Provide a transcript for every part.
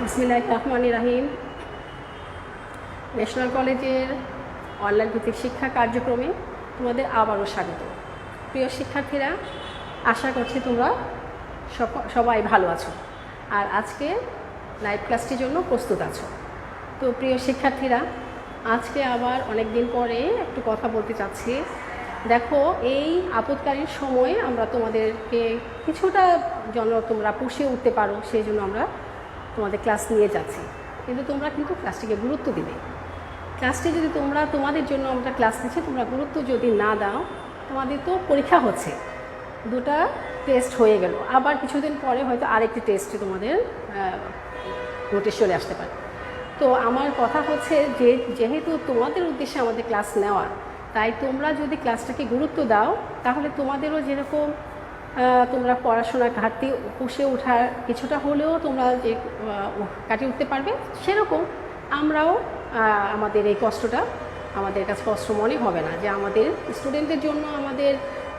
বিসমিল্লাহির রহমানির রহিম। ন্যাশনাল কলেজের অনলাইন ভিত্তিক শিক্ষা কার্যক্রমে তোমাদের আবারও স্বাগত। প্রিয় শিক্ষার্থীরা, আশা করছি তোমরা সবাই ভালো আছো আর আজকে লাইভ ক্লাসটির জন্য প্রস্তুত আছো। তো প্রিয় শিক্ষার্থীরা, আজকে আবার অনেক দিন পরে একটু কথা বলতে চাচ্ছি। দেখো, এই আপৎকালীন সময়ে আমরা তোমাদেরকে কিছুটা যেন তোমরা পুষিয়ে উঠতে পারো সেই জন্য আমরা তোমাদের ক্লাস নিয়ে যাচ্ছি, কিন্তু তোমরা কিন্তু ক্লাসটিকে গুরুত্ব দিবে। ক্লাসটি যদি তোমাদের জন্য আমরা ক্লাস নিচ্ছি, তোমরা গুরুত্ব যদি না দাও, তোমাদের তো পরীক্ষা হচ্ছে, দুটা টেস্ট হয়ে গেল, আবার কিছুদিন পরে হয়তো আরেকটি টেস্টে তোমাদের নোটিশ চলে আসতে পারে। তো আমার কথা হচ্ছে যে যেহেতু তোমাদের উদ্দেশ্যে আমাদের ক্লাস নেওয়া, তাই তোমরা যদি ক্লাসটাকে গুরুত্ব দাও তাহলে তোমাদেরও যেরকম তোমরা পড়াশোনার ঘাটতি পুষে ওঠার কিছুটা হলেও তোমরা যে কাটিয়ে উঠতে পারবে, সেরকম আমরাও আমাদের এই কষ্টটা আমাদের কাছে কষ্ট মনে হবে না, যে আমাদের স্টুডেন্টদের জন্য আমাদের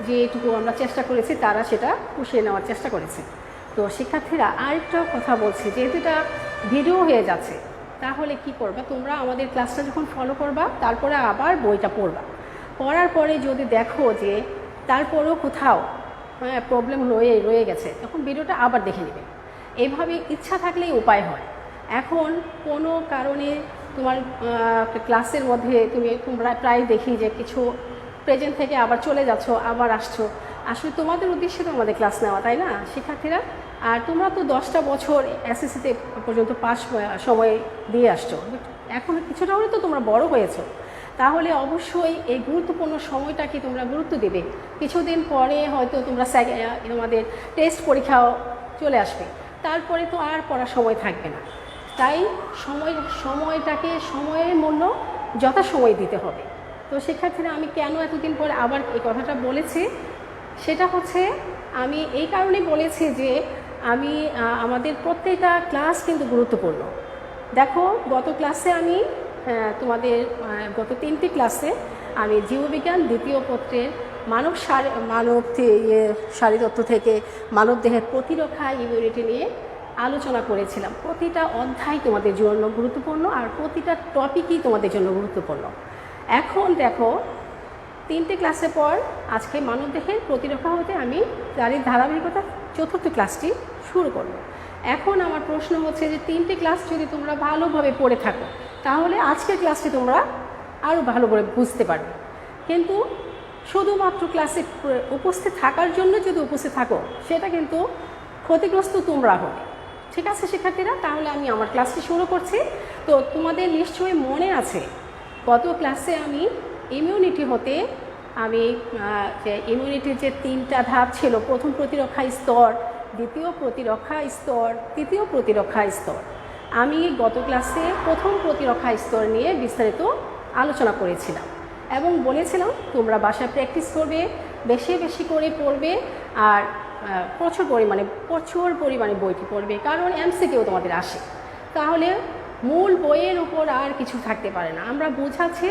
যেটুকু আমরা চেষ্টা করেছি তারা সেটা পুষিয়ে নেওয়ার চেষ্টা করেছে। তো শিক্ষার্থীরা, আরেকটা কথা বলছি, যেহেতু এটা ভিডিও হয়ে যাচ্ছে, তাহলে কি করবা, তোমরা আমাদের ক্লাসটা যখন ফলো করবা তারপরে আবার বইটা পড়বা। পড়ার পরে যদি দেখো যে তারপরেও কোথাও প্রবলেম রয়ে গেছে, তখন ভিডিওটা আবার দেখে নেবে। এইভাবে ইচ্ছা থাকলেই উপায় হয়। এখন কোনো কারণে তোমার ক্লাসের মধ্যে তোমরা প্রায় দেখি যে কিছু প্রেজেন্ট থেকে আবার চলে যাচ্ছ, আবার আসছো। আসলে তোমাদের উদ্দেশ্যে তো আমাদের ক্লাস নেওয়া, তাই না শিক্ষার্থীরা? আর তোমরা তো 10টা বছর এসএসসিতে পর্যন্ত পাস সময় দিয়ে আসছো, এখন কিছুটা হলে তো তোমরা বড় হয়েছো, তাহলে অবশ্যই এই গুরুত্বপূর্ণ সময়টাকে তোমরা গুরুত্ব দেবে। কিছুদিন পরে হয়তো তোমরা তোমাদের টেস্ট পরীক্ষাও চলে আসবে, তারপরে তো আর পড়ার সময় থাকবে না। তাই সময়টাকে সময়ের মূল্য যথাসময় দিতে হবে। তো শিক্ষার্থীরা, আমি কেন এতদিন পরে আবার এই কথাটা বলেছি, সেটা হচ্ছে আমি এই কারণেই বলেছি যে আমাদের প্রত্যেকটা ক্লাস কিন্তু গুরুত্বপূর্ণ। দেখো, গত ক্লাসে আমি তোমাদের গত 3টি ক্লাসে আমি জীববিজ্ঞান দ্বিতীয় পত্রের মানব শারীরতত্ত্ব থেকে মানবদেহের প্রতিরক্ষা ইমিউনিটি নিয়ে আলোচনা করেছিলাম। প্রতিটা অধ্যায় তোমাদের জন্য গুরুত্বপূর্ণ আর প্রতিটা টপিকই তোমাদের জন্য গুরুত্বপূর্ণ। এখন দেখো, 3টে ক্লাসের পর আজকে মানবদেহের প্রতিরক্ষা হতে আমি তারই ধারাবাহিকতা 4র্থ ক্লাসটি শুরু করব। এখন আমার প্রশ্ন হচ্ছে যে 3টে ক্লাস যদি তোমরা ভালোভাবে পড়ে থাকো, তাহলে আজকের ক্লাসটি তোমরা আরও ভালো করে বুঝতে পারবে। কিন্তু শুধুমাত্র ক্লাসে উপস্থিত থাকার জন্য যদি উপস্থিত থাকো, সেটা কিন্তু ক্ষতিগ্রস্ত তোমরা হবে। ঠিক আছে শিক্ষার্থীরা? তাহলে আমি আমার ক্লাসটি শুরু করছি। তো তোমাদের নিশ্চয়ই মনে আছে, গত ক্লাসে আমি ইমিউনিটি হতে যে ইমিউনিটির যে 3টা ধাপ ছিল, প্রথম প্রতিরক্ষা স্তর, দ্বিতীয় প্রতিরক্ষা স্তর, তৃতীয় প্রতিরক্ষা স্তর, আমি গত ক্লাসে প্রথম প্রতিরক্ষা স্তর নিয়ে বিস্তারিত আলোচনা করেছিলাম এবং বলেছিলাম তোমরা বাসায় প্র্যাকটিস করবে, বেশি বেশি করে পড়বে আর প্রচুর পরিমাণে বইটি পড়বে, কারণ এমসিকিউ তোমাদের আসে। তাহলে মূল বইয়ের উপর আর কিছু থাকতে পারে না। আমরা বোঝাচ্ছি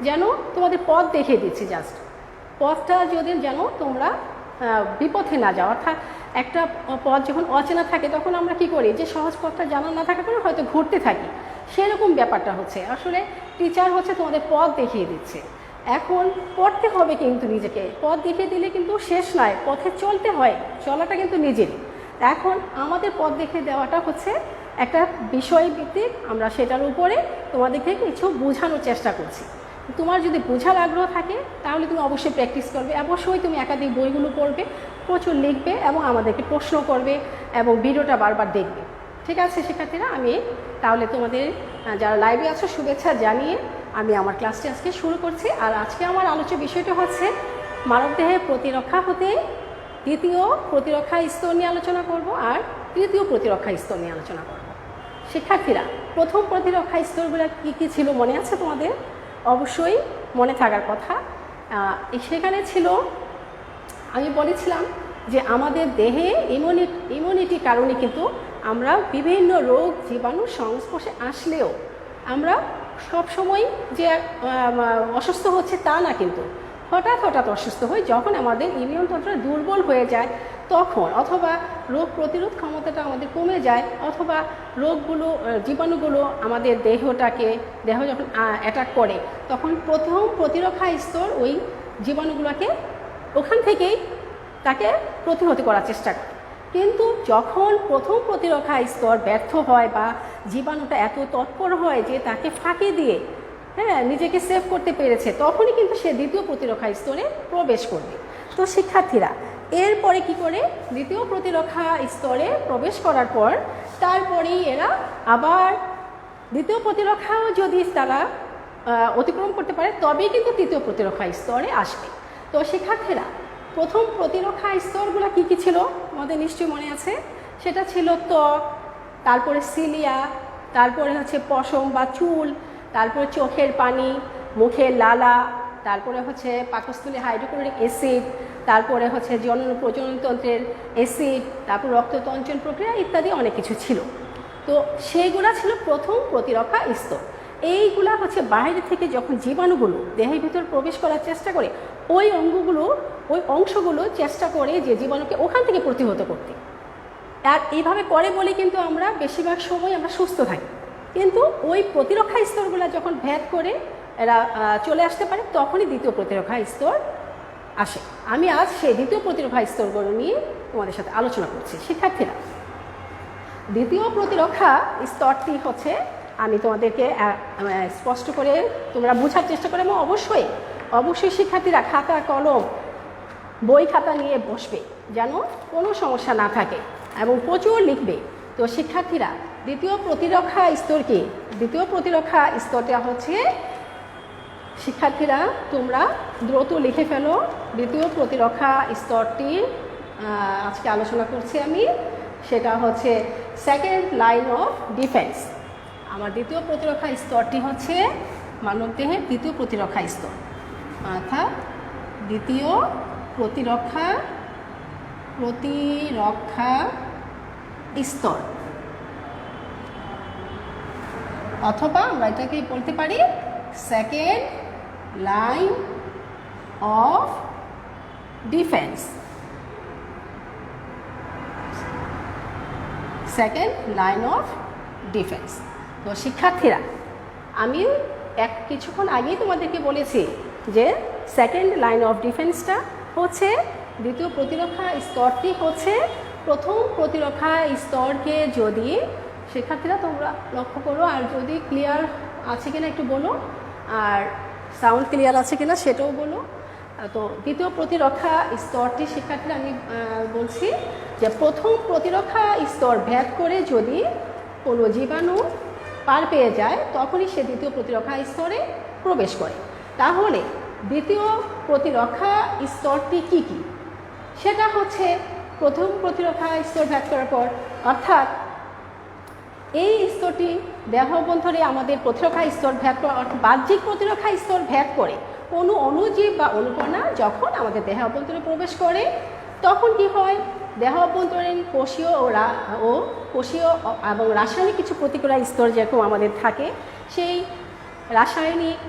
যেন তোমাদের পথ দেখিয়ে দিচ্ছি, জাস্ট পথটা যদি যেন তোমরা বিপথে না যাও। অর্থাৎ একটা পথ যখন অচেনা থাকে তখন আমরা কি করি, যে সহজ পথটা জানা না থাকার কারণে হয়তো ঘুরতে থাকি, সেরকম ব্যাপারটা হচ্ছে। আসলে টিচার হচ্ছে তোমাদের পথ দেখিয়ে দিচ্ছে। এখন পড়তে হবে, কিন্তু নিজেকে পথ দেখিয়ে দিলে কিন্তু শেষ নয়, পথে চলতে হয়, চলাটা কিন্তু নিজেরই। এখন আমাদের পথ দেখিয়ে দেওয়াটা হচ্ছে একটা বিষয়ভিত্তিক, আমরা সেটার উপরে তোমাদেরকে কিছু বোঝানোর চেষ্টা করছি। তোমার যদি বোঝার আগ্রহ থাকে তাহলে তুমি অবশ্যই প্র্যাকটিস করবে, অবশ্যই তুমি একাধিক বইগুলো পড়বে, প্রচুর লিখবে এবং আমাদেরকে প্রশ্ন করবে এবং ভিডিওটা বারবার দেখবে। ঠিক আছে শিক্ষার্থীরা? আমি তাহলে তোমাদের যারা লাইভে আছো শুভেচ্ছা জানিয়ে আমি আমার ক্লাসটি আজকে শুরু করছি। আর আজকে আমার আলোচ্য বিষয়টা হচ্ছে মানবদেহের প্রতিরক্ষা হতে দ্বিতীয় প্রতিরক্ষা স্তর নিয়ে আলোচনা করব আর তৃতীয় প্রতিরক্ষা স্তর নিয়ে আলোচনা করব। শিক্ষার্থীরা, প্রথম প্রতিরক্ষা স্তরগুলো কী কী ছিল মনে আছে তোমাদের? অবশ্যই মনে থাকার কথা। সেখানে ছিল, আমি বলেছিলাম যে আমাদের দেহে ইমিউনিটি কারণে কিন্তু আমরা বিভিন্ন রোগ জীবাণু সংস্পর্শে আসলেও আমরা সবসময় যে অসুস্থ হচ্ছে তা না, কিন্তু হঠাৎ অসুস্থ হই যখন আমাদের ইমিউনতন্ত্র দুর্বল হয়ে যায়, তখন, অথবা রোগ প্রতিরোধ ক্ষমতাটা আমাদের কমে যায়, অথবা রোগগুলো জীবাণুগুলো আমাদের দেহ যখন অ্যাটাক করে তখন প্রথম প্রতিরক্ষা স্তর ওই জীবাণুগুলোকে ওখান থেকেই তাকে প্রতিহত করার চেষ্টা করে। কিন্তু যখন প্রথম প্রতিরক্ষা স্তর ব্যর্থ হয় বা জীবাণুটা এত তৎপর হয় যে তাকে ফাঁকি দিয়ে নিজেকে সেভ করতে পেরেছে, তখনই কিন্তু সে দ্বিতীয় প্রতিরক্ষা স্তরে প্রবেশ করবে। তো শিক্ষার্থীরা এরপরে কি করে, দ্বিতীয় প্রতিরক্ষা স্তরে প্রবেশ করার পর তারপরেই এরা আবার দ্বিতীয় প্রতিরক্ষাও যদি তারা অতিক্রম করতে পারে তবেই কিন্তু তৃতীয় প্রতিরক্ষা স্তরে আসবে। তো শিক্ষার্থীরা প্রথম প্রতিরক্ষা স্তরগুলো কি কি ছিল আমাদের নিশ্চয়ই মনে আছে। সেটা ছিল ত্বক, তারপরে সিলিয়া, তারপরে হচ্ছে পশম বা চুল, তারপরে চোখের পানি, মুখের লালা, তারপরে হচ্ছে পাকস্থলী হাইড্রোক্লোরিক অ্যাসিড, তারপরে হচ্ছে প্রজননতন্ত্রের অ্যাসিড, তারপর রক্ততঞ্চন প্রক্রিয়া ইত্যাদি অনেক কিছু ছিল। তো সেইগুলা ছিল প্রথম প্রতিরক্ষা স্তর। এইগুলা হচ্ছে বাইরে থেকে যখন জীবাণুগুলো দেহের ভিতর প্রবেশ করার চেষ্টা করে ওই অংশগুলো চেষ্টা করে যে জীবাণুকে ওখান থেকে প্রতিহত করতে। আর এইভাবে করে বলে কিন্তু আমরা বেশিরভাগ সময় আমরা সুস্থ থাকি। কিন্তু ওই প্রতিরক্ষা স্তরগুলো যখন ভেদ করে এরা চলে আসতে পারে তখনই দ্বিতীয় প্রতিরক্ষা স্তর আসে। আমি আজ সেই দ্বিতীয় প্রতিরক্ষা স্তরগুলো নিয়ে তোমাদের সাথে আলোচনা করছি। শিক্ষার্থীরা দ্বিতীয় প্রতিরক্ষা স্তরটি হচ্ছে, আমি তোমাদেরকে স্পষ্ট করে তোমরা বোঝার চেষ্টা করে, এবং অবশ্যই শিক্ষার্থীরা খাতা কলম বই খাতা নিয়ে বসবে যেন কোনো সমস্যা না থাকে এবং প্রচুর লিখবে। তো শিক্ষার্থীরা দ্বিতীয় প্রতিরক্ষা স্তর কি? দ্বিতীয় প্রতিরক্ষা স্তরটা হচ্ছে, শিক্ষার্থীরা তোমরা দ্রুত লিখে ফেলো। দ্বিতীয় প্রতিরক্ষা স্তরটি আজকে আলোচনা করছি আমি, সেটা হচ্ছে সেকেন্ড লাইন অফ ডিফেন্স। আমার দ্বিতীয় প্রতিরক্ষা স্তরটি হচ্ছে মানবদেহের দ্বিতীয় প্রতিরক্ষা স্তর, অর্থাৎ দ্বিতীয় প্রতিরক্ষা স্তর, অথবা আমরা এটাকে বলতে পারি second line of defence. Second line of defence. তো শিক্ষার্থীরা আমি কিছুক্ষণ আগেই তোমাদেরকে বলেছি যে সেকেন্ড লাইন অফ ডিফেন্সটা হচ্ছে দ্বিতীয় প্রতিরক্ষা স্তরটি হচ্ছে প্রথম প্রতিরক্ষা স্তরকে যদি, শিক্ষার্থীরা তোমরা লক্ষ্য করো, আর যদি ক্লিয়ার আছে কিনা একটু বলো, আর সাউন্ড ক্লিয়ার আছে কিনা সেটাও বলো। তো দ্বিতীয় প্রতিরক্ষা স্তরটি শিক্ষার্থীরা আমি বলছি যে প্রথম প্রতিরক্ষা স্তর ভেদ করে যদি কোনো জীবাণু পার পেয়ে যায় তখনই সে দ্বিতীয় প্রতিরক্ষা স্তরে প্রবেশ করে। তাহলে দ্বিতীয় প্রতিরক্ষা স্তরটি কি কি? সেটা হচ্ছে প্রথম প্রতিরক্ষা স্তর ভেদ করার পর, অর্থাৎ এই স্তরটি দেহ অভ্যন্তরে আমাদের প্রতিরক্ষা স্তর ভেদ করা, অর্থাৎ বাহ্যিক প্রতিরক্ষা স্তর ভেদ করে কোনো অণুজীব বা অণুকণা যখন আমাদের দেহ অভ্যন্তরে প্রবেশ করে তখন কি হয়, দেহ অভ্যন্তরীণ কোষীয় এবং রাসায়নিক কিছু প্রতিক্রিয়া স্তর যেরকম আমাদের থাকে, সেই রাসায়নিক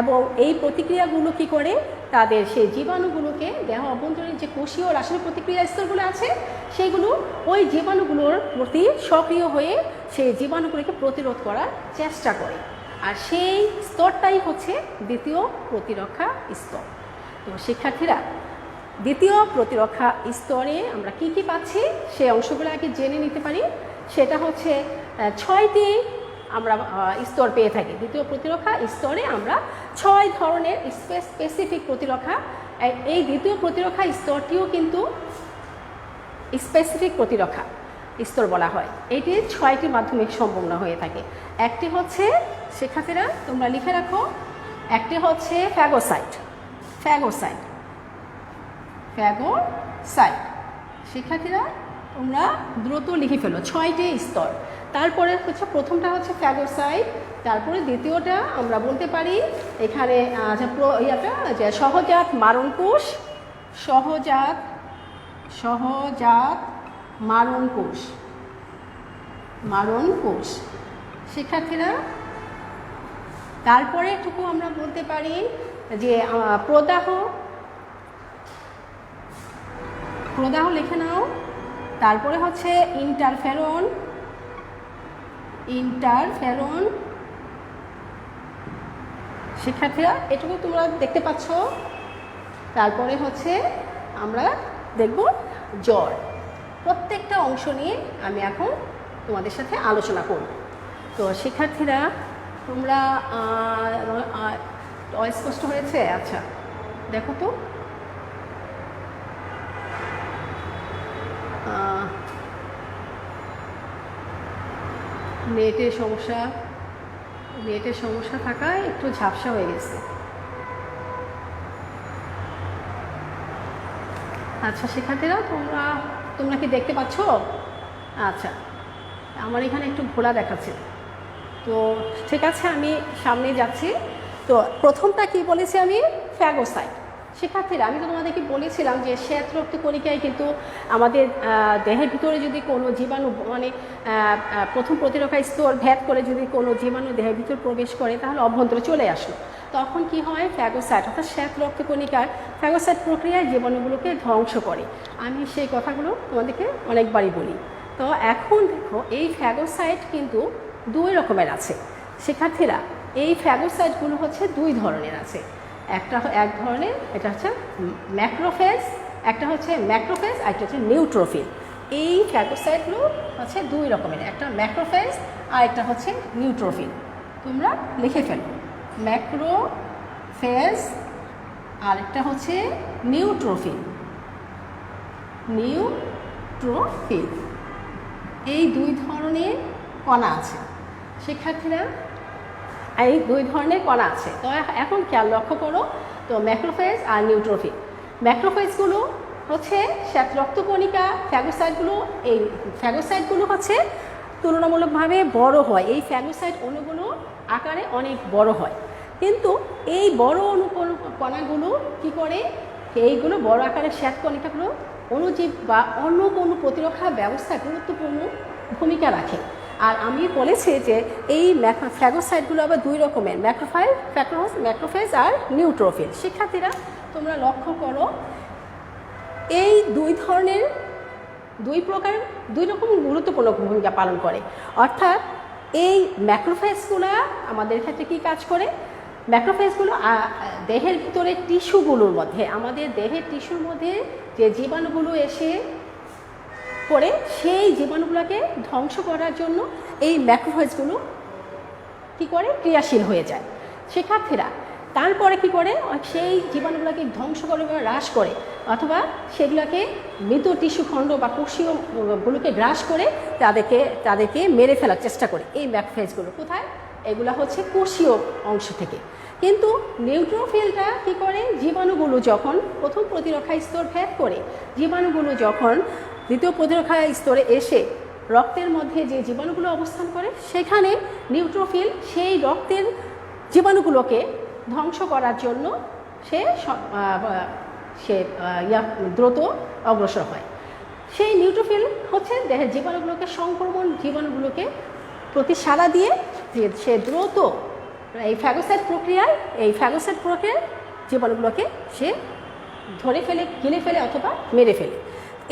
এবং এই প্রতিক্রিয়াগুলো কি করে তাদের সেই জীবাণুগুলোকে, দেহ অভ্যন্তরীণ যে কোষীয় রাসায়নিক প্রতিক্রিয়া স্তরগুলো আছে সেইগুলো ওই জীবাণুগুলোর প্রতি সক্রিয় হয়ে সেই জীবাণুগুলোকে প্রতিরোধ করার চেষ্টা করে। আর সেই স্তরটাই হচ্ছে দ্বিতীয় প্রতিরক্ষা স্তর। তো শিক্ষার্থীরা দ্বিতীয় প্রতিরক্ষা স্তরে আমরা কি কি পাচ্ছি সেই অংশগুলো আগে জেনে নিতে পারি। সেটা হচ্ছে 6টি আমরা স্তর পেয়ে থাকি। দ্বিতীয় প্রতিরক্ষা স্তরে আমরা 6 ধরনের স্পেসিফিক প্রতিরক্ষা, এই দ্বিতীয় প্রতিরক্ষা স্তরটিও কিন্তু স্পেসিফিক প্রতিরক্ষা স্তর বলা হয়। এটি 6টি মাধ্যমে সম্পূর্ণ হয়ে থাকে। একটি হচ্ছে, শিক্ষার্থীরা তোমরা লিখে রাখো, একটি হচ্ছে ফ্যাগোসাইট। শিক্ষার্থীরা তোমরা দ্রুত লিখে ফেলো, 6টি স্তর। তারপরে হচ্ছে প্রথমটা হচ্ছে ফ্যাগোসাইট, তারপরে দ্বিতীয়টা আমরা বলতে পারি এখানে যে সহজাত মারণকোষ, মারণকোষ। শিক্ষার্থীরা তারপরে এটুকু আমরা বলতে পারি যে প্রদাহ প্রদাহ লিখে নাও। তারপরে হচ্ছে ইন্টারফেরন, শিক্ষার্থীরা এটুকু তোমরা দেখতে পাচ্ছ। তারপরে হচ্ছে আমরা দেখব জ্বর। প্রত্যেকটা অংশ নিয়ে আমি এখন তোমাদের সাথে আলোচনা করব। তো শিক্ষার্থীরা তোমরা অস্পষ্ট হয়েছে? আচ্ছা দেখো তো, নেটের সমস্যা থাকায় একটু ঝাপসা হয়ে গেছে। আচ্ছা শিক্ষার্থীরা তোমরা কি দেখতে পাচ্ছ? আচ্ছা, আমার এখানে একটু ঘোলা দেখাচ্ছে। তো ঠিক আছে, আমি সামনে যাচ্ছি। তো প্রথমটা কি বলেছি আমি? ফ্যাগোসাইট। শিক্ষার্থীরা আমি তো তোমাদেরকে বলেছিলাম যে শ্বেত রক্ত কণিকায় কিন্তু আমাদের দেহের ভিতরে যদি কোনো জীবাণু মানে প্রথম প্রতিরক্ষা স্তর ভেদ করে যদি কোনো জীবাণু দেহের ভিতর প্রবেশ করে তাহলে অভ্যন্তরে চলে আসলো। তখন কি হয়? ফ্যাগোসাইট অর্থাৎ শ্বেত রক্ত কণিকার ফ্যাগোসাইট প্রক্রিয়ায় জীবাণুগুলোকে ধ্বংস করে। আমি সেই কথাগুলো তোমাদেরকে অনেকবারই বলি। তো এখন দেখো, এই ফ্যাগোসাইট কিন্তু দুই রকমের আছে শিক্ষার্থীরা। এই ফ্যাগোসাইটগুলো হচ্ছে দুই ধরনের আছে। এক ধরনের এটা হচ্ছে ম্যাক্রোফেজ, একটা হচ্ছে নিউট্রোফিল। এই ফ্যাগোসাইটগুলো হচ্ছে দুই রকমের, একটা ম্যাক্রোফেজ আর একটা হচ্ছে নিউট্রোফিল। তোমরা লিখে ফেলো, ম্যাক্রোফেজ আর একটা হচ্ছে নিউট্রোফিল। এই দুই ধরনের কণা আছে শিক্ষার্থীরা, এই দুই ধরনের কণা আছে। তো এখন খেয়াল লক্ষ্য করো, তো ম্যাক্রোফেজ আর নিউট্রোফিল। ম্যাক্রোফেজগুলো হচ্ছে শ্বেত রক্তকণিকা, এই ফ্যাগোসাইটগুলো হচ্ছে তুলনামূলকভাবে বড় হয়। এই ফ্যাগোসাইট অণুগুলো আকারে অনেক বড় হয়, কিন্তু এই বড় কণাগুলো কি করে? এইগুলো বড় আকারের শ্বেত কণিকাগুলো অণুজীব বা অন্য কোনো প্রতিরক্ষা ব্যবস্থায় গুরুত্বপূর্ণ ভূমিকা রাখে। আর আমি বলেছি যে এই ফ্যাগোসাইটগুলো আবার দুই রকমের, ম্যাক্রোফেজ আর নিউট্রোফিল। শিক্ষার্থীরা তোমরা লক্ষ্য করো, এই দুই রকম গুরুত্বপূর্ণ ভূমিকা পালন করে। অর্থাৎ এই ম্যাক্রোফেজগুলো আমাদের ক্ষেত্রে কী কাজ করে? ম্যাক্রোফেজগুলো দেহের ভিতরে টিস্যুগুলোর মধ্যে, আমাদের দেহের টিস্যুর মধ্যে যে জীবাণুগুলো এসে পড়ে সেই জীবাণুগুলোকে ধ্বংস করার জন্য এই ম্যাক্রোফেজগুলো কী করে? ক্রিয়াশীল হয়ে যায়। শিক্ষার্থীরা তারপরে কি করে? সেই জীবাণুগুলোকে ধ্বংস করে বা হ্রাস করে, অথবা সেগুলোকে মৃত টিস্যুখণ্ড বা কোষীয়গুলোকে গ্রাস করে তাদেরকে মেরে ফেলার চেষ্টা করে এই ম্যাক্রোফেজগুলো। কোথায়? এগুলো হচ্ছে কোষীয় অংশ থেকে। কিন্তু নিউট্রোফিলটা কী করে? জীবাণুগুলো যখন প্রথম প্রতিরক্ষা স্তর ভেদ করে, জীবাণুগুলো যখন দ্বিতীয় প্রতিরক্ষা স্তরে এসে রক্তের মধ্যে যে জীবাণুগুলো অবস্থান করে, সেখানে নিউট্রোফিল সেই রক্তের জীবাণুগুলোকে ধ্বংস করার জন্য সে দ্রুত অগ্রসর হয়। সেই নিউট্রোফিল হচ্ছে দেহের জীবাণুগুলোকে প্রতি সাড়া দিয়ে সে দ্রুত এই ফ্যাগোসাইট প্রক্রিয়ায় জীবাণুগুলোকে সে ধরে ফেলে, গিলে ফেলে অথবা মেরে ফেলে।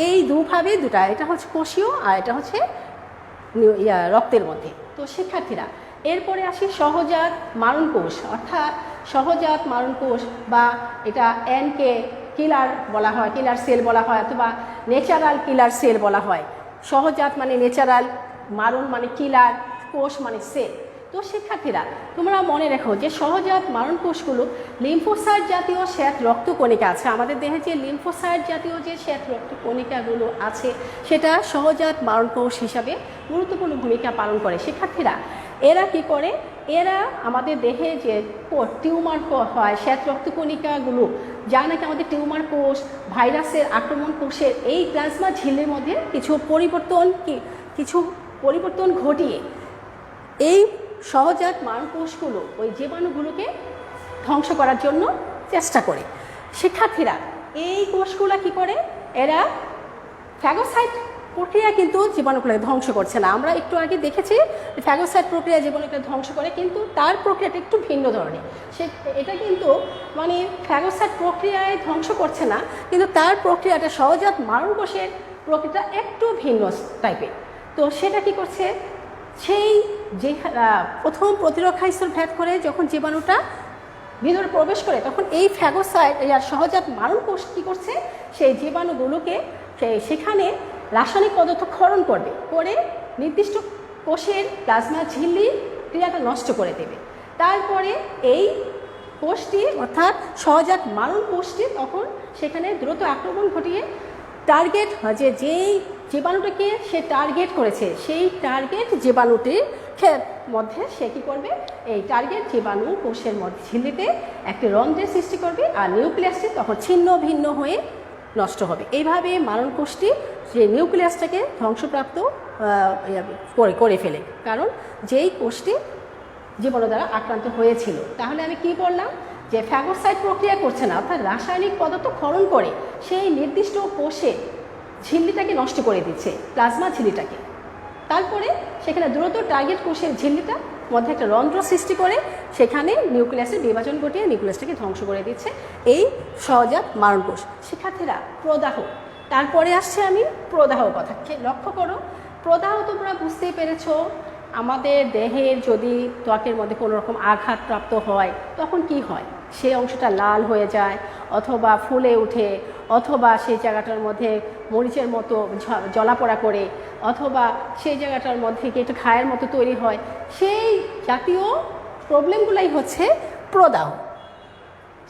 এই দুভাবে দুটা, এটা হচ্ছে কোষীয় আর এটা হচ্ছে রক্তের মধ্যে। তো শিক্ষার্থীরা এরপরে আসি সহজাত মারণ কোষ, অর্থাৎ সহজাত মারণ কোষ বা এটা এনকে কিলার বলা হয়, কিলার সেল বলা হয়, অথবা ন্যাচারাল কিলার সেল বলা হয়। সহজাত মানে ন্যাচারাল, মারণ মানে কিলার, কোষ মানে সেল। তো শিক্ষার্থীরা তোমরা মনে রেখো যে সহজাত মারণ কোষগুলো লিম্ফোসাইট জাতীয় শ্বেত রক্তকণিকা আছে। আমাদের দেহে যে লিম্ফোসাইট জাতীয় যে শ্বেত রক্তকণিকাগুলো আছে সেটা সহজাত মারণ কোষ হিসাবে গুরুত্বপূর্ণ ভূমিকা পালন করে। শিক্ষার্থীরা এরা কি করে? এরা আমাদের দেহে যে টিউমার হয়, শ্বেত রক্তকণিকাগুলো যা নাকি আমাদের টিউমার কোষ, ভাইরাসের আক্রমণ কোষের এই প্লাজমা ঝিল্লির মধ্যে কিছু পরিবর্তন ঘটিয়ে এই সহজাত মারণ কোষগুলো ওই জীবাণুগুলোকে ধ্বংস করার জন্য চেষ্টা করে। শিক্ষার্থীরা এই কোষগুলো কি করে? এরা ফ্যাগোসাইট প্রক্রিয়া কিন্তু জীবাণুগুলোকে ধ্বংস করছে না। আমরা একটু আগে দেখেছি ফ্যাগোসাইট প্রক্রিয়া জীবাণুকে ধ্বংস করে, কিন্তু তার প্রক্রিয়াটা একটু ভিন্ন ধরনের। এটা কিন্তু মানে ফ্যাগোসাইট প্রক্রিয়ায় ধ্বংস করছে না, কিন্তু তার প্রক্রিয়াটা সহজাত মারণ কোষের প্রক্রিয়াটা একটু ভিন্ন টাইপের। তো সেটা কি করছে, সেই যে প্রথম প্রতিরক্ষা স্তর ভেদ করে যখন জীবাণুটা ভিতরে প্রবেশ করে, তখন এই ফ্যাগোসাইট সহজাত মারণ কোষ কী করছে, সেই জীবাণুগুলোকে সেখানে রাসায়নিক পদার্থ ক্ষরণ করবে, করে নির্দিষ্ট কোষের প্লাজমা ঝিল্লি ক্রিয়াটা নষ্ট করে দেবে। তারপরে এই কোষটি অর্থাৎ সহজাত মারণ কোষটি তখন সেখানে দ্রুত আক্রমণ ঘটিয়ে টার্গেট যেই জীবাণুটাকে সে টার্গেট করেছে, সেই টার্গেট জীবাণুটির মধ্যে সে কী করবে, এই টার্গেট জীবাণু কোষের মধ্যে ঝিল্লিতে একটি রন্ধ্রের সৃষ্টি করবে, আর নিউক্লিয়াসটি তখন ছিন্ন ভিন্ন হয়ে নষ্ট হবে। এইভাবে মারণ কোষটি যে নিউক্লিয়াসটাকে ধ্বংসপ্রাপ্ত করে ফেলে, কারণ যেই কোষটি জীবাণু দ্বারা আক্রান্ত হয়েছিল। তাহলে আমি কি বললাম, যে ফ্যাগোসাইট প্রক্রিয়া করছে না, অর্থাৎ রাসায়নিক পদার্থ ক্ষরণ করে সেই নির্দিষ্ট কোষে ঝিল্লিটাকে নষ্ট করে দিচ্ছে, প্লাজমা ঝিল্লিটাকে। তারপরে সেখানে দ্রুত টার্গেট কোষের ঝিল্লিটা মধ্যে একটা রন্ধ্র সৃষ্টি করে সেখানে নিউক্লিয়াসের বিভাজন ঘটিয়ে নিউক্লিয়াসটাকে ধ্বংস করে দিচ্ছে এই সহজাত মারণ কোষ। শিক্ষার্থীরা, প্রদাহ, তারপরে আসছে আমি প্রদাহ কথা। লক্ষ্য করো, প্রদাহ তোমরা বুঝতেই পেরেছ, আমাদের দেহের যদি ত্বকের মধ্যে কোনো রকম আঘাতপ্রাপ্ত হয় তখন কি হয়, সেই অংশটা লাল হয়ে যায়, অথবা ফুলে ওঠে, অথবা সেই জায়গাটার মধ্যে মরিচের মতো জ্বলাপোড়া করে, অথবা সেই জায়গাটার মধ্যে কি একটু ঘায়ের মতো তৈরি হয়। সেই জাতীয় প্রবলেমগুলাই হচ্ছে প্রদাহ।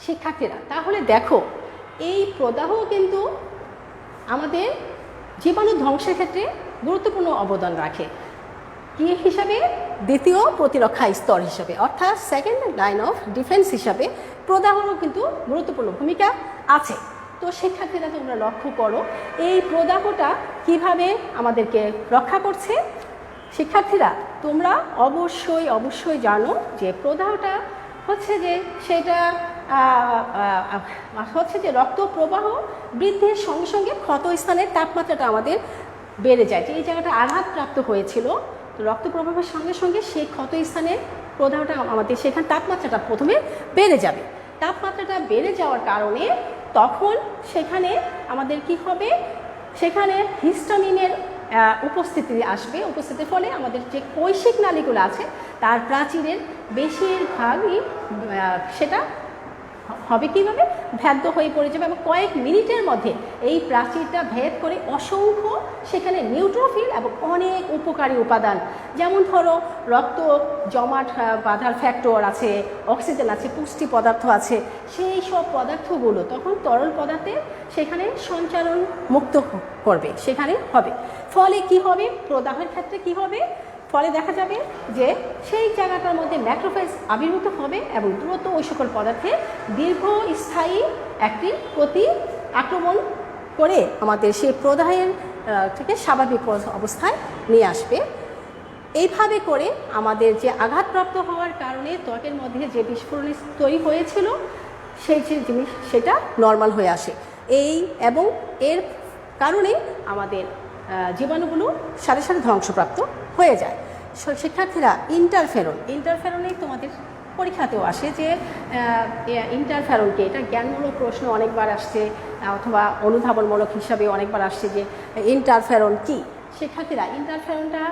শিক্ষার্থীরা, তাহলে দেখো, এই প্রদাহ কিন্তু আমাদের জীবাণু ধ্বংসের ক্ষেত্রে গুরুত্বপূর্ণ অবদান রাখে। কি হিসাবে? দ্বিতীয় প্রতিরক্ষা স্তর হিসাবে, অর্থাৎ সেকেন্ড লাইন অফ ডিফেন্স হিসাবে প্রদাহরও কিন্তু গুরুত্বপূর্ণ ভূমিকা আছে। তো শিক্ষার্থীরা, তোমরা লক্ষ্য করো এই প্রদাহটা কিভাবে আমাদেরকে রক্ষা করছে। শিক্ষার্থীরা, তোমরা অবশ্যই জানো যে প্রদাহটা হচ্ছে যে সেটা হচ্ছে যে রক্ত প্রবাহ বৃদ্ধির সঙ্গে সঙ্গে ক্ষত স্থানের তাপমাত্রাটা আমাদের বেড়ে যায়। যে এই জায়গাটা আঘাতপ্রাপ্ত হয়েছিল, তো রক্ত প্রবাহের সঙ্গে সঙ্গে সেই ক্ষত স্থানের প্রদাহটা আমাদের সেখানে তাপমাত্রাটা প্রথমে বেড়ে যাবে। তাপমাত্রাটা বেড়ে যাওয়ার কারণে তখন সেখানে আমাদের কি হবে, সেখানে হিস্টামিনের উপস্থিতির ফলে আমাদের যে কৈশিক নালীগুলো আছে তার প্রাচীরের বেশিরভাগই সেটা হবে কীভাবে, ভেদ্য হয়ে পড়ে যাবে, এবং কয়েক মিনিটের মধ্যে এই প্রাচীরটা ভেদ করে অসংখ্য সেখানে নিউট্রোফিল এবং অনেক উপকারী উপাদান, যেমন ধরো রক্ত জমাট বাঁধার ফ্যাক্টর আছে, অক্সিজেন আছে, পুষ্টি পদার্থ আছে, সেই সব পদার্থগুলো তখন তরল পদার্থে সেখানে সঞ্চালন মুক্ত করবে, সেখানে হবে। ফলে কি হবে, প্রদাহের ক্ষেত্রে কি হবে, ফলে দেখা যাবে যে সেই জায়গাটার মধ্যে ম্যাক্রোফেজ আবির্ভূত হবে এবং দ্রুত ওই সকল পদার্থে দীর্ঘস্থায়ী একটি প্রতি আক্রমণ করে আমাদের সেই প্রদাহের থেকে স্বাভাবিক অবস্থায় নিয়ে আসবে। এইভাবে করে আমাদের যে আঘাতপ্রাপ্ত হওয়ার কারণে ত্বকের মধ্যে যে বিস্ফোরণ তৈরি হয়েছিল সেই যে জিনিস সেটা নর্মাল হয়ে আসে। এবং এর কারণে আমাদের জীবাণুগুলো সাথে সাথে ধ্বংসপ্রাপ্ত হয়ে যায়। শিক্ষার্থীরা, ইন্টারফেরনেই তোমাদের পরীক্ষাতেও আসে যে ইন্টারফেরনকে, এটা জ্ঞানমূলক প্রশ্ন অনেকবার আসছে, অথবা অনুধাবনমূলক হিসাবে অনেকবার আসছে যে ইন্টারফেরন কি। শিক্ষার্থীরা, ইন্টারফেরনটা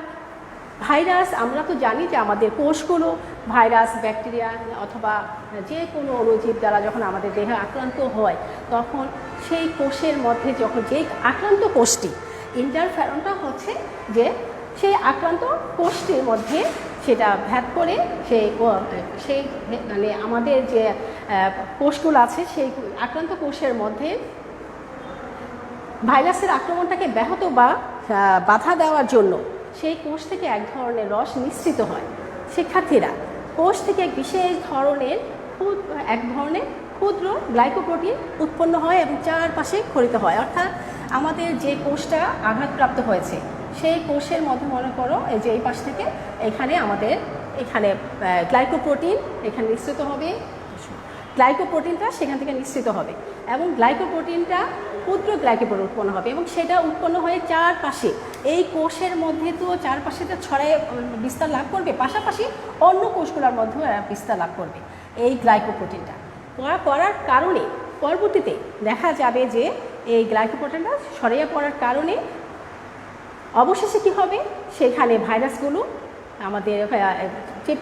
ভাইরাস, আমরা তো জানি যে আমাদের কোষগুলো ভাইরাস, ব্যাকটেরিয়া অথবা যে কোনো অণুজীব দ্বারা যখন আমাদের দেহে আক্রান্ত হয়, তখন সেই কোষের মধ্যে যখন যেই আক্রান্ত কোষটি, ইন্টারফেরনটা হচ্ছে যে সেই আক্রান্ত কোষটির মধ্যে সেটা ভেদ করে সেই মানে আমাদের যে কোষগুলো আছে সেই আক্রান্ত কোষের মধ্যে ভাইরাসের আক্রমণটাকে ব্যাহত বা বাধা দেওয়ার জন্য সেই কোষ থেকে এক ধরনের রস নিঃসৃত হয়। শিক্ষার্থীরা, কোষ থেকে বিশেষ ধরনের ক্ষুদ্র গ্লাইকোপ্রোটিন উৎপন্ন হয় এবং চারপাশে ক্ষরিত হয়। অর্থাৎ আমাদের যে কোষটা আঘাতপ্রাপ্ত হয়েছে সেই কোষের মধ্যে মনে করো যে এই পাশ থেকে এখানে গ্লাইকোপ্রোটিন এখানে নিঃসৃত হবে, গ্লাইকোপ্রোটিনটা সেখান থেকে নিঃসৃত হবে এবং গ্লাইকোপ্রোটিনটা ক্ষুদ্র গ্লাইকোপ্রোটিন উৎপন্ন হবে এবং সেটা উৎপন্ন হয়ে চারপাশে এই কোষের মধ্যে তো চারপাশে তো ছড়ায় বিস্তার লাভ করবে, পাশাপাশি অন্য কোষগুলোর মধ্যেও বিস্তার লাভ করবে এই গ্লাইকোপ্রোটিনটা করার কারণে পরবর্তীতে দেখা যাবে যে এই গ্লাইকোপ্রোটিনটা ছড়িয়ে পড়ার কারণে অবশেষে কী হবে, সেখানে ভাইরাসগুলো আমাদের যে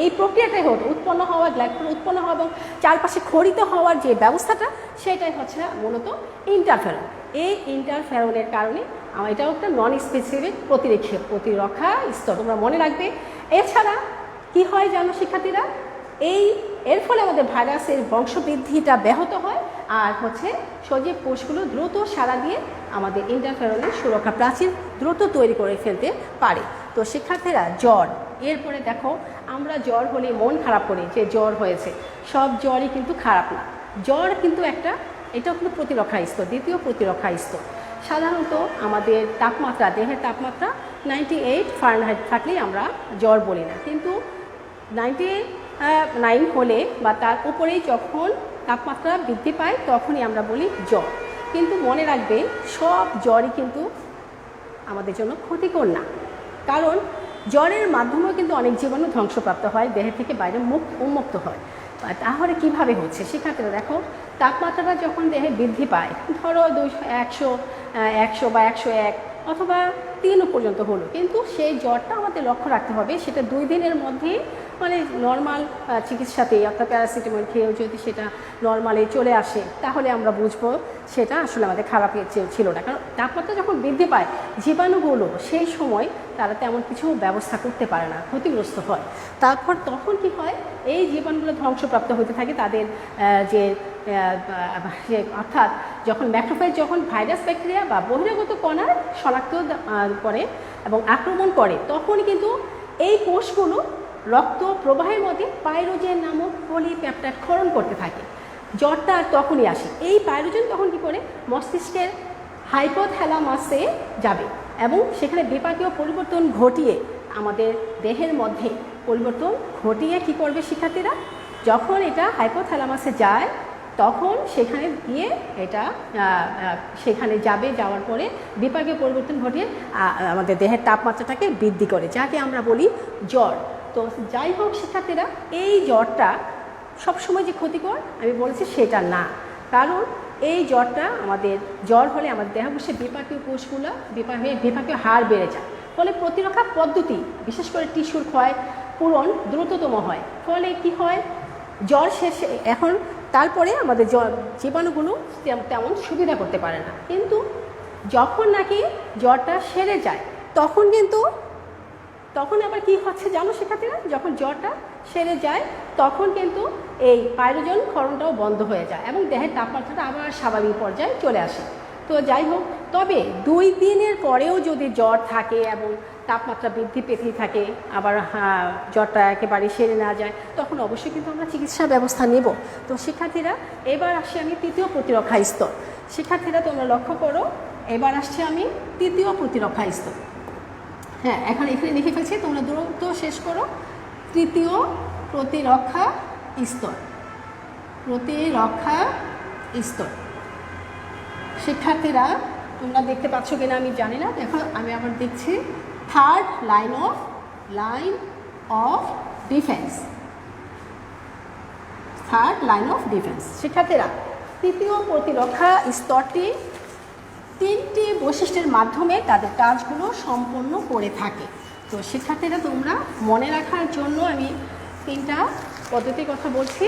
এই প্রক্রিয়াটাই হতো উৎপন্ন হওয়া গ্লাইকোপ্রোটিন উৎপন্ন হওয়া এবং চারপাশে খরিত হওয়ার যে ব্যবস্থাটা সেটাই হচ্ছে মূলত ইন্টারফেরন। এই ইন্টারফেরনের কারণে এটাও একটা নন স্পেসিফিক প্রতিরক্ষা স্তর, তোমরা মনে রাখবে। এছাড়া কি হয় জানো শিক্ষার্থীরা, এর ফলে আমাদের ভাইরাসের বংশবৃদ্ধিটা ব্যাহত হয় আর হচ্ছে সজীব কোষগুলো দ্রুত সাড়া দিয়ে আমাদের ইন্টারফেরনের সুরক্ষা প্রাচীর দ্রুত তৈরি করে ফেলতে পারে। তো শিক্ষার্থীরা জ্বর, এরপরে দেখো আমরা জ্বর হলে মন খারাপ করি যে জ্বর হয়েছে, সব জ্বরই কিন্তু খারাপ না। জ্বর কিন্তু এটাও কিন্তু প্রতিরক্ষা স্তর, দ্বিতীয় প্রতিরক্ষা স্তর। সাধারণত আমাদের তাপমাত্রা, দেহের তাপমাত্রা 98 ফারেনহাইট থাকলেই আমরা জ্বর বলি না, কিন্তু 99 হলে বা তার উপরেই যখন তাপমাত্রা বৃদ্ধি পায় তখনই আমরা বলি জ্বর। কিন্তু মনে রাখবে সব জ্বরই কিন্তু আমাদের জন্য ক্ষতিকর না, কারণ জ্বরের মাধ্যমেও কিন্তু অনেক জীবাণু ধ্বংসপ্রাপ্ত হয়, দেহের থেকে বাইরে উন্মুক্ত হয়। তাহলে কিভাবে হচ্ছে শিক্ষার্থীরা দেখো, তাপমাত্রাটা যখন দেহে বৃদ্ধি পায়, ধরো 100 বা 101 অথবা 3 পর্যন্ত হলো, কিন্তু সেই জ্বরটা আমাদের লক্ষ্য রাখতে হবে সেটা 2 দিনের মধ্যে মানে নর্মাল চিকিৎসাতেই অর্থাৎ প্যারাসিটামল খেয়েও যদি সেটা নর্মালে চলে আসে তাহলে আমরা বুঝবো সেটা আসলে আমাদের খারাপ ছিল না। কারণ তাপমাত্রা যখন বৃদ্ধি পায় জীবাণুগুলো সেই সময় তারা তেমন কিছু ব্যবস্থা করতে পারে না, ক্ষতিগ্রস্ত হয়। তখন কি হয়, এই জীবাণুগুলো ধ্বংসপ্রাপ্ত হতে থাকে তাদের যে অর্থাৎ যখন ম্যাক্রোফেজ যখন ভাইরাস ব্যাকটেরিয়া বা বহিরাগত কণার শনাক্ত করে এবং আক্রমণ করে, তখন কিন্তু এই কোষগুলো রক্ত প্রবাহের মধ্যে পাইরোজেন নামক পলিপ্যাপটাইড ক্ষরণ করতে থাকে। জ্বরটা তখনই আসে। এই পাইরোজেন তখন কী করে মস্তিষ্কের হাইপোথ্যালামাসে যাবে এবং সেখানে বিপাকীয় পরিবর্তন ঘটিয়ে আমাদের দেহের মধ্যে পরিবর্তন ঘটিয়ে কি করবে শিক্ষার্থীরা, যখন এটা হাইপোথ্যালামাসে যায় তখন সেখানে গিয়ে এটা সেখানে যাওয়ার পরে বিপাকীয় পরিবর্তন ঘটিয়ে আমাদের দেহের তাপমাত্রাটাকে বৃদ্ধি করে, যাকে আমরা বলি জ্বর। তো যাই হোক শিক্ষার্থীরা, এই জ্বরটা সবসময় যে ক্ষতিকর আমি বলছি সেটা না, কারণ এই জ্বরটা জ্বর হলে আমাদের দেহকোষের বিপাকীয় কোষগুলো বিপাকীয় হার বেড়ে যায়, ফলে প্রতিরক্ষা পদ্ধতি বিশেষ করে টিস্যুর ক্ষয় পূরণ দ্রুততম হয়। ফলে কি হয়, জ্বর শেষে এখন তারপরে আমাদের জীবাণুগুলো তেমন সুবিধা করতে পারে না, কিন্তু যখন নাকি জ্বরটা সেরে যায় তখন আবার কি হচ্ছে জানো শিক্ষার্থীরা, যখন জ্বরটা সেরে যায় তখন কিন্তু এই পাইরোজেন ক্ষরণটাও বন্ধ হয়ে যায় এবং দেহের তাপমাত্রাটা আবার স্বাভাবিক পর্যায়ে চলে আসে। তো যাই হোক, তবে 2 দিনের পরেও যদি জ্বর থাকে এবং তাপমাত্রা বৃদ্ধি পেতেই থাকে, আবার জ্বরটা একেবারে সেরে না যায়, তখন অবশ্যই কিন্তু আমরা চিকিৎসা ব্যবস্থা নেব। তো শিক্ষার্থীরা এবার আসছি আমি তৃতীয় প্রতিরক্ষা স্তর। শিক্ষার্থীরা তোমরা লক্ষ্য করো, এবার আসছি আমি তৃতীয় প্রতিরক্ষা স্তর। হ্যাঁ, এখন এখানে লিখে ফেলছি, তোমরা দ্রুত শেষ করো। তৃতীয় প্রতিরক্ষা স্তর, প্রতিরক্ষা স্তর। শিক্ষার্থীরা তোমরা দেখতে পাচ্ছ কিনা আমি জানি না, এখন আমি আবার দেখছি third line of defence. Third line of defence. শিক্ষার্থীরা তৃতীয় প্রতিরক্ষা স্তরটি 3টি বৈশিষ্ট্যের মাধ্যমে তাদের কাজগুলো সম্পন্ন করে থাকে। তো শিক্ষার্থীরা তোমরা মনে রাখার জন্য আমি 3টা পদ্ধতির কথা বলছি।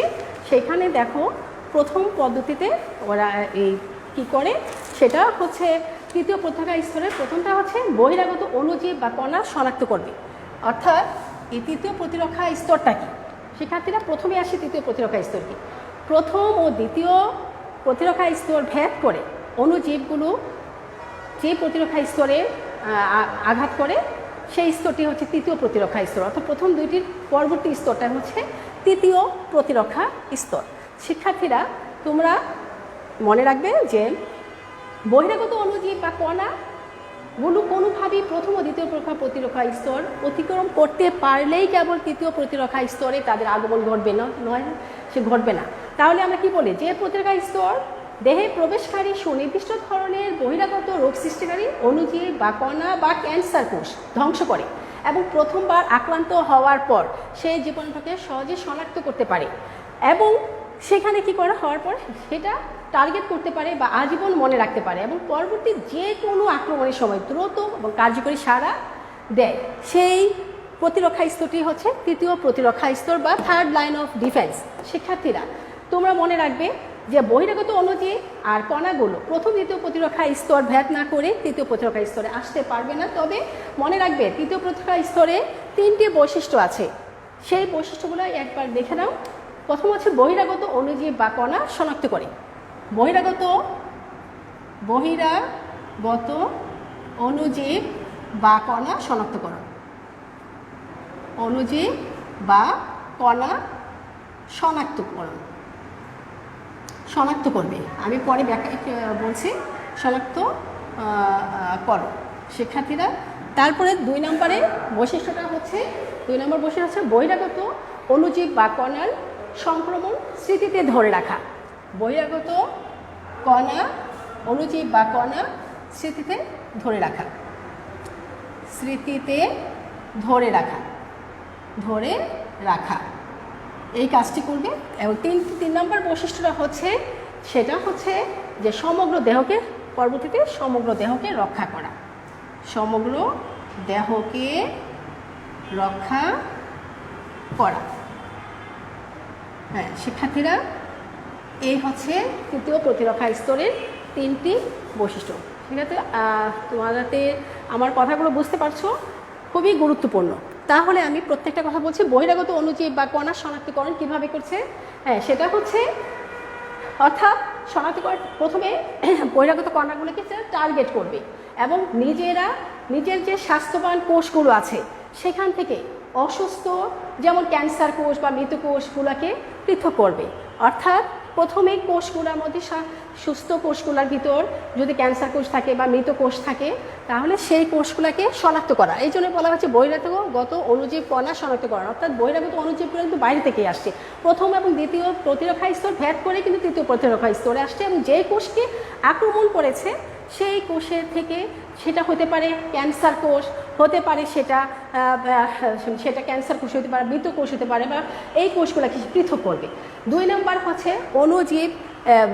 সেখানে দেখো প্রথম পদ্ধতিতে ওরা এই কী করে, সেটা হচ্ছে তৃতীয় প্রতিরক্ষা স্তরের প্রথমটা হচ্ছে বহিরাগত অণুজীব বা কণা শনাক্ত করবে। অর্থাৎ এই তৃতীয় প্রতিরক্ষা স্তরটা কি শিক্ষার্থীরা, প্রথমে আসে তৃতীয় প্রতিরক্ষা স্তর কি, প্রথম ও দ্বিতীয় প্রতিরক্ষা স্তর ভেদ করে অণুজীবগুলো যে প্রতিরক্ষা স্তরে আঘাত করে সেই স্তরটি হচ্ছে তৃতীয় প্রতিরক্ষা স্তর। অর্থাৎ প্রথম 2টির পরবর্তী স্তরটা হচ্ছে তৃতীয় প্রতিরক্ষা স্তর। শিক্ষার্থীরা তোমরা মনে রাখবে যে বহিরাগত অণুজীব বা কণাগুলো কোনোভাবেই প্রথম ও দ্বিতীয় প্রতিরক্ষা স্তর অতিক্রম করতে পারলেই কেবল তৃতীয় প্রতিরক্ষা স্তরে তাদের আগমন ঘটবে না, নয় সে ঘটবে না। তাহলে আমরা কি বলি, যে প্রতিরক্ষা স্তর দেহে প্রবেশকারী সুনির্দিষ্ট ধরনের বহিরাগত রোগ সৃষ্টিকারী অণুজীব বা কণা বা ক্যান্সার কোষ ধ্বংস করে এবং প্রথমবার আক্রান্ত হওয়ার পর সেই জীবাণুটাকে সহজে শনাক্ত করতে পারে এবং সেখানে কি করা হওয়ার পর সেটা টার্গেট করতে পারে বা আজীবন মনে রাখতে পারে এবং পরবর্তী যে কোনো আক্রমণের সময় দ্রুত এবং কার্যকরী সাড়া দেয়। সেই প্রতিরক্ষা স্তরটি হচ্ছে তৃতীয় প্রতিরক্ষা স্তর বা থার্ড লাইন অফ ডিফেন্স। শিক্ষার্থীরা তোমরা মনে রাখবে যে বহিরাগত অণুজীব আর কণাগুলো প্রথম দ্বিতীয় প্রতিরক্ষা স্তর ভেদ না করে তৃতীয় প্রতিরক্ষা স্তরে আসতে পারবে না। তবে মনে রাখবে তৃতীয় প্রতিরক্ষা স্তরে 3টি বৈশিষ্ট্য আছে, সেই বৈশিষ্ট্যগুলো একবার দেখে নাও। প্রথম হচ্ছে বহিরাগত অণুজীব বা কণা শনাক্ত করে। বহিরাগত অণুজীব বা কণা শনাক্তকরণ, অণুজীব বা কণা শনাক্ত করবে। আমি পরে ব্যাখ্যা বলছি, শনাক্ত করো শিক্ষার্থীরা। তারপরে 2 নম্বরের বৈশিষ্ট্যটা হচ্ছে, 2 নম্বর বৈশিষ্ট্য হচ্ছে বহিরাগত অণুজীব বা কণার সংক্রমণ স্মৃতিতে ধরে রাখা। বহিরাগত অণুজীব বা কণা স্মৃতিতে ধরে রাখা এই কাজটি করবে। এবং 3 নম্বর বৈশিষ্ট্যটা হচ্ছে, সেটা হচ্ছে যে সমগ্র দেহকে রক্ষা করা। সমগ্র দেহকে রক্ষা করা। হ্যাঁ শিক্ষার্থীরা, এই হচ্ছে তৃতীয় প্রতিরক্ষা স্তরের 3টি বৈশিষ্ট্য। ঠিক আছে, তোমাদের আমার কথাগুলো বুঝতে পারছো, খুবই গুরুত্বপূর্ণ। তাহলে আমি প্রত্যেকটা কথা বলছি। বহিরাগত অণুজীব বা কণা শনাক্তকরণ কীভাবে করছে? হ্যাঁ, সেটা হচ্ছে অর্থাৎ শনাক্তকরণ প্রথমে বহিরাগত কণাগুলোকে টার্গেট করবে এবং নিজের যে স্বাস্থ্যবান কোষগুলো আছে সেখান থেকে অসুস্থ যেমন ক্যান্সার কোষ বা মৃত কোষগুলোকে পৃথক করবে। অর্থাৎ প্রথমে কোষগুলোর মধ্যে সুস্থ কোষগুলোর ভিতর যদি ক্যান্সার কোষ থাকে বা মৃত কোষ থাকে তাহলে সেই কোষগুলোকে শনাক্ত করা। এই জন্য বলা হচ্ছে বহিরাগত অণুজীব কণা শনাক্তকরণ। অর্থাৎ বহিরাগত অণুজীবগুলো কিন্তু বাইরে থেকেই আসছে, প্রথম এবং দ্বিতীয় প্রতিরক্ষা স্তর ভেদ করে কিন্তু তৃতীয় প্রতিরক্ষা স্তরে আসছে এবং যে কোষকে আক্রমণ করেছে সেই কোষের থেকে সেটা হতে পারে ক্যান্সার কোষ, হতে পারে সেটা ক্যান্সার কোষ হতে পারে, মৃত কোষ হতে পারে, বা এই কোষগুলোকে পৃথক করবে। 2 নম্বর হচ্ছে অণুজীব,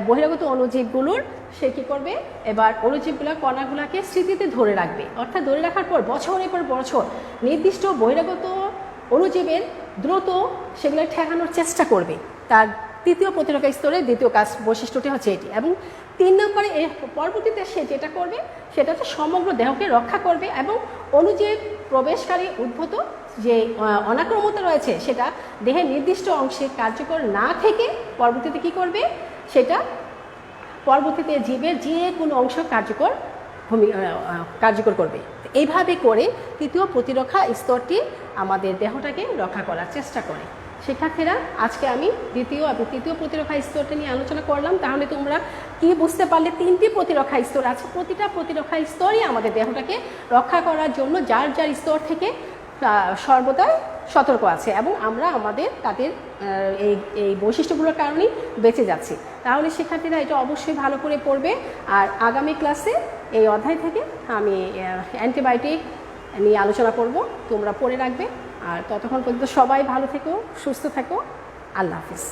বহিরাগত অণুজীবগুলোর সে কী করবে, এবার অণুজীবগুলো কণাগুলোকে স্মৃতিতে ধরে রাখবে। অর্থাৎ ধরে রাখার পর বছরের পর বছর নির্দিষ্ট বহিরাগত অণুজীবের দ্রুত সেগুলো ঠেকানোর চেষ্টা করবে। তার তৃতীয় প্রতিরক্ষা স্তরের দ্বিতীয় বৈশিষ্ট্যটি হচ্ছে এটি। এবং 3 নম্বরে এর পরবর্তীতে সে যেটা করবে সেটা হচ্ছে সমগ্র দেহকে রক্ষা করবে এবং অণুজীব প্রবেশকারী উদ্ভূত যে অনাক্রমতা রয়েছে সেটা দেহের নির্দিষ্ট অংশে কার্যকর না থেকে পরবর্তীতে কী করবে, সেটা পরবর্তীতে জীবের যে কোনো অংশ কার্যকর করবে। এইভাবে করে তৃতীয় প্রতিরক্ষা স্তরটি আমাদের দেহটাকে রক্ষা করার চেষ্টা করে। শিক্ষার্থীরা, আজকে আমি দ্বিতীয় এবং তৃতীয় প্রতিরক্ষা স্তরটা নিয়ে আলোচনা করলাম। তাহলে তোমরা কি বুঝতে পারলে? 3টি প্রতিরক্ষা স্তর আছে। প্রতিটা প্রতিরক্ষা স্তরই আমাদের দেহটাকে রক্ষা করার জন্য যার স্তর থেকে সর্বদাই সতর্ক আছে এবং আমরা তাদের এই বৈশিষ্ট্যগুলোর কারণেই বেঁচে যাচ্ছি। তাহলে শিক্ষার্থীরা এটা অবশ্যই ভালো করে পড়বে। আর আগামী ক্লাসে এই অধ্যায় থেকে আমি অ্যান্টিবায়োটিক নিয়ে আলোচনা করব, তোমরা পড়ে রাখবে। আর ততক্ষণ পর্যন্ত সবাই ভালো থেকো, সুস্থ থেকো। আল্লাহ হাফিজ।